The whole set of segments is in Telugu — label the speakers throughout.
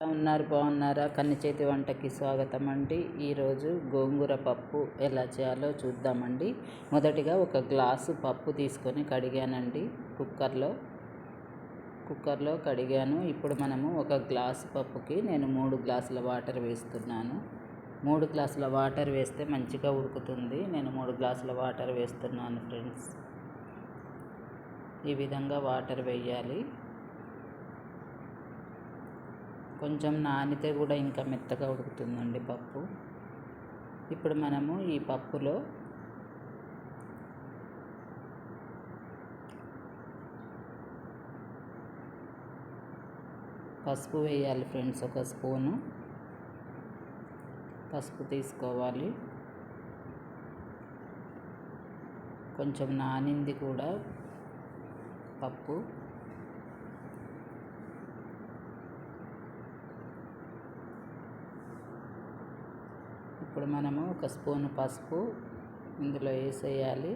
Speaker 1: బాగున్నారా? కన్ని చేతి వంటకి స్వాగతం అండి. ఈరోజు గోంగూర పప్పు ఎలా చేయాలో చూద్దామండి. మొదటిగా ఒక గ్లాసు పప్పు తీసుకొని కడిగానండి. కుక్కర్లో కడిగాను. ఇప్పుడు మనము ఒక గ్లాసు పప్పుకి నేను 3 గ్లాసుల వాటర్ వేస్తున్నాను. 3 గ్లాసుల వాటర్ వేస్తే మంచిగా ఉడుకుతుంది. నేను 3 గ్లాసుల వాటర్ వేస్తున్నాను ఫ్రెండ్స్. ఈ విధంగా వాటర్ వేయాలి. కొంచెం నానితే కూడా ఇంకా మెత్తగా ఉడుకుతుందండి పప్పు. ఇప్పుడు మనము ఈ పప్పులో పసుపు వేయాలి ఫ్రెండ్స్. ఒక స్పూను పసుపు తీసుకోవాలి. కొంచెం నానింది కూడా పప్పు. ఇప్పుడు మనము ఒక స్పూను పసుపు ఇందులో వేసేయాలి.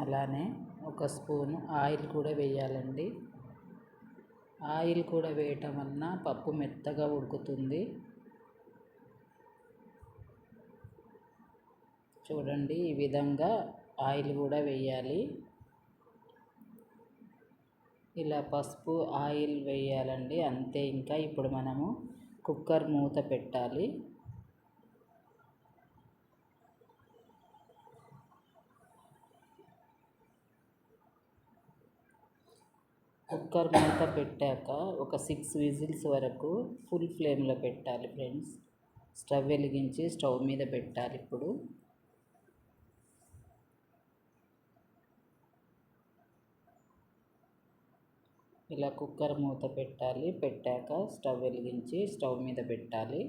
Speaker 1: అలానే ఒక స్పూను ఆయిల్ కూడా వేయాలండి. ఆయిల్ కూడా వేయటం వలన పప్పు మెత్తగా ఉడుకుతుంది. చూడండి, ఈ విధంగా ఆయిల్ కూడా వేయాలి. ఇలా పసుపు ఆయిల్ వేయాలండి, అంతే. ఇంకా ఇప్పుడు మనము కుక్కర్ మూత పెట్టాలి. కుక్కర్ మూత పెట్టాక ఒక 6 విజిల్స్ వరకు ఫుల్ ఫ్లేమ్లో పెట్టాలి ఫ్రెండ్స్. స్టవ్ వెలిగించి స్టవ్ మీద పెట్టాలి. ఇప్పుడు ఇలా కుక్కర్ మూత పెట్టాలి. పెట్టాక స్టవ్ వెలిగించి స్టవ్ మీద పెట్టాలి.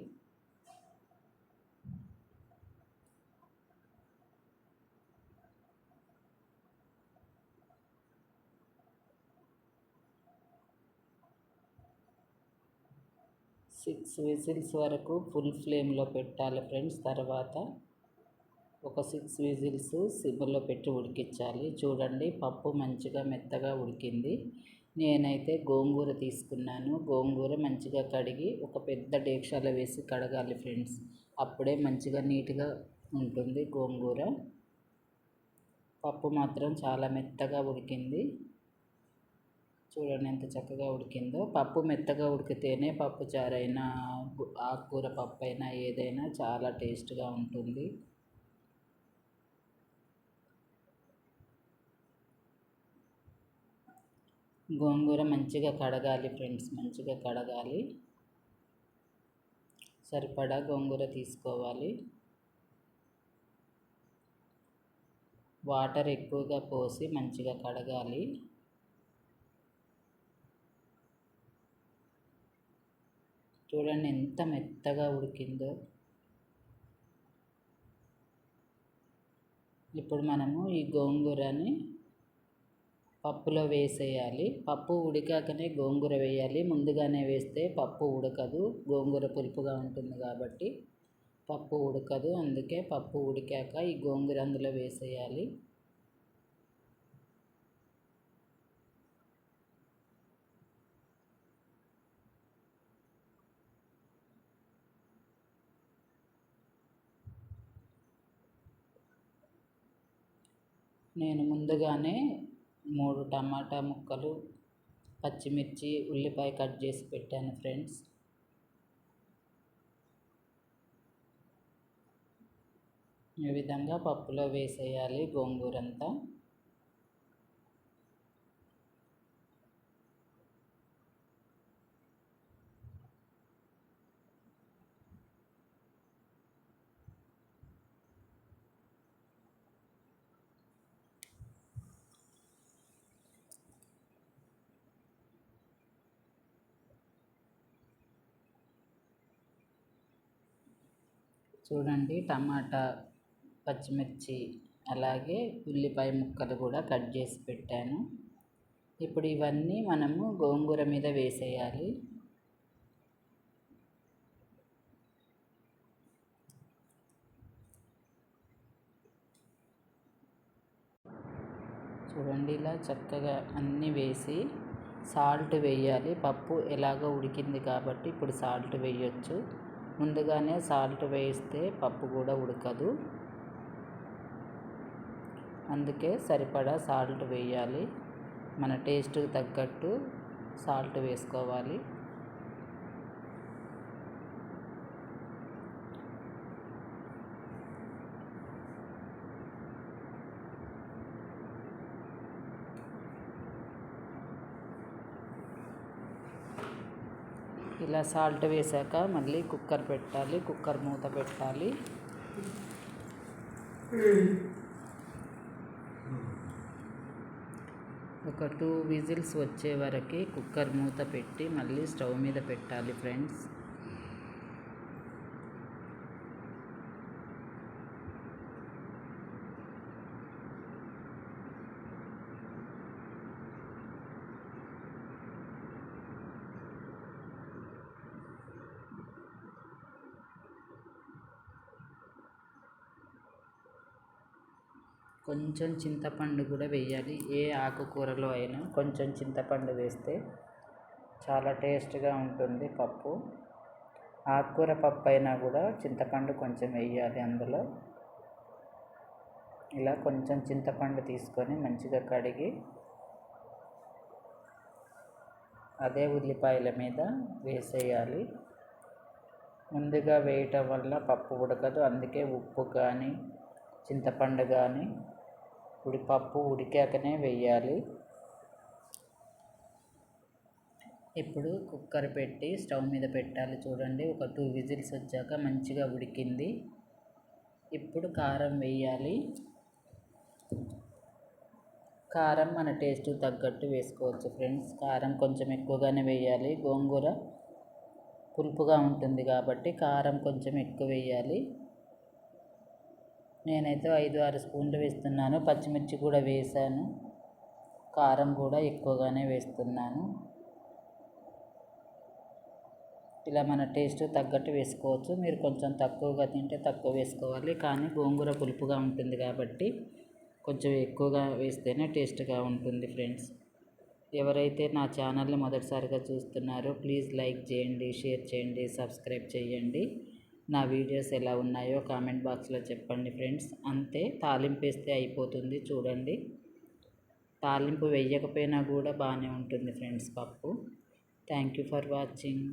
Speaker 1: సిక్స్ విజిల్స్ వరకు ఫుల్ ఫ్లేమ్లో పెట్టాలి ఫ్రెండ్స్. తర్వాత ఒక 6 విజిల్స్ సిమ్లో పెట్టి ఉడికించాలి. చూడండి, పప్పు మంచిగా మెత్తగా ఉడికింది. నేనైతే గోంగూర తీసుకున్నాను. గోంగూర మంచిగా కడిగి ఒక పెద్ద డేక్షాలో వేసి కడగాలి ఫ్రెండ్స్. అప్పుడే మంచిగా నీట్గా ఉంటుంది గోంగూర. పప్పు మాత్రం చాలా మెత్తగా ఉడికింది. చూడండి ఎంత చక్కగా ఉడికిందో. పప్పు మెత్తగా ఉడికితేనే పప్పు చారైనా ఆకుకూర పప్పు అయినా ఏదైనా చాలా టేస్ట్గా ఉంటుంది. గోంగూర మంచిగా కడగాలి ఫ్రెండ్స్. మంచిగా కడగాలి. సరిపడా గోంగూర తీసుకోవాలి. వాటర్ ఎక్కువగా పోసి మంచిగా కడగాలి. చూడండి ఎంత మెత్తగా ఉడికిందో. ఇప్పుడు మనము ఈ గోంగూరని పప్పులో వేసేయాలి. పప్పు ఉడికాకనే గోంగూర వేయాలి. ముందుగానే వేస్తే పప్పు ఉడకదు. గోంగూర పులుపుగా ఉంటుంది కాబట్టి పప్పు ఉడకదు. అందుకే పప్పు ఉడికాక ఈ గోంగూర అందులో వేసేయాలి. నేను ముందుగానే 3 టమాటా ముక్కలు, పచ్చిమిర్చి, ఉల్లిపాయ కట్ చేసి పెట్టాను ఫ్రెండ్స్. ఈ విధంగా పప్పులో వేసేయాలి గోంగూరంతా. చూడండి, టమాటా, పచ్చిమిర్చి అలాగే ఉల్లిపాయ ముక్కలు కూడా కట్ చేసి పెట్టాను. ఇప్పుడు ఇవన్నీ మనము గోంగూర మీద వేసేయాలి. చూడండి, ఇలా చక్కగా అన్నీ వేసి సాల్ట్ వేయాలి. పప్పు ఎలాగో ఉడికింది కాబట్టి ఇప్పుడు సాల్ట్ వేయొచ్చు. ముందుగానే సాల్ట్ వేస్తే పప్పు కూడా ఉడకదు, అందుకే సరిపడా సాల్ట్ వేయాలి. మన టేస్ట్కి తగ్గట్టు సాల్ట్ వేసుకోవాలి. ఇలా సాల్ట్ వేసాక మళ్ళీ కుక్కర్ పెట్టాలి. కుక్కర్ మూత పెట్టాలి. ఒక 2 విజిల్స్ వచ్చే వరకు కుక్కర్ మూత పెట్టి మళ్ళీ స్టవ్ మీద పెట్టాలి ఫ్రెండ్స్. కొంచెం చింతపండు కూడా వేయాలి. ఏ ఆకుకూరలో అయినా కొంచెం చింతపండు వేస్తే చాలా టేస్ట్గా ఉంటుంది పప్పు. ఆకుకూర పప్పు అయినా కూడా చింతపండు కొంచెం వేయాలి అందులో. ఇలా కొంచెం చింతపండు తీసుకొని మంచిగా కడిగి అదే ఉల్లిపాయల మీద వేసేయాలి. ముందుగా వేయటం వల్ల పప్పు ఉడకదు, అందుకే ఉప్పు కానీ చింతపండు కానీ పప్పు ఉడికాకనే వేయాలి. ఇప్పుడు కుక్కర్ పెట్టి స్టవ్ మీద పెట్టాలి. చూడండి, ఒక 2 విజిల్స్ వచ్చాక మంచిగా ఉడికింది. ఇప్పుడు కారం వేయాలి. కారం మన టేస్ట్ తగ్గట్టు వేసుకోవచ్చు ఫ్రెండ్స్. కారం కొంచెం ఎక్కువగానే వేయాలి. గోంగూర పులుపుగా ఉంటుంది కాబట్టి కారం కొంచెం ఎక్కువ వేయాలి. నేనైతే 5-6 స్పూన్లు వేస్తున్నాను. పచ్చిమిర్చి కూడా వేసాను. కారం కూడా ఎక్కువగానే వేస్తున్నాను. ఇలా మన టేస్ట్ తగ్గట్టు వేసుకోవచ్చు. మీరు కొంచెం తక్కువగా తింటే తక్కువ వేసుకోవాలి, కానీ గోంగూర పులుపుగా ఉంటుంది కాబట్టి కొంచెం ఎక్కువగా వేస్తేనే టేస్ట్గా ఉంటుంది ఫ్రెండ్స్. ఎవరైతే నా ఛానల్ని మొదటిసారిగా చూస్తున్నారో ప్లీజ్ లైక్ చేయండి, షేర్ చేయండి, సబ్స్క్రైబ్ చేయండి. నా వీడియోస్ ఎలా ఉన్నాయో కామెంట్ బాక్స్లో చెప్పండి ఫ్రెండ్స్. అంతే, తాలింపు వేస్తే అయిపోతుంది. చూడండి, తాలింపు వేయకపోయినా కూడా బాగానే ఉంటుంది ఫ్రెండ్స్ పప్పు. Thank you for watching.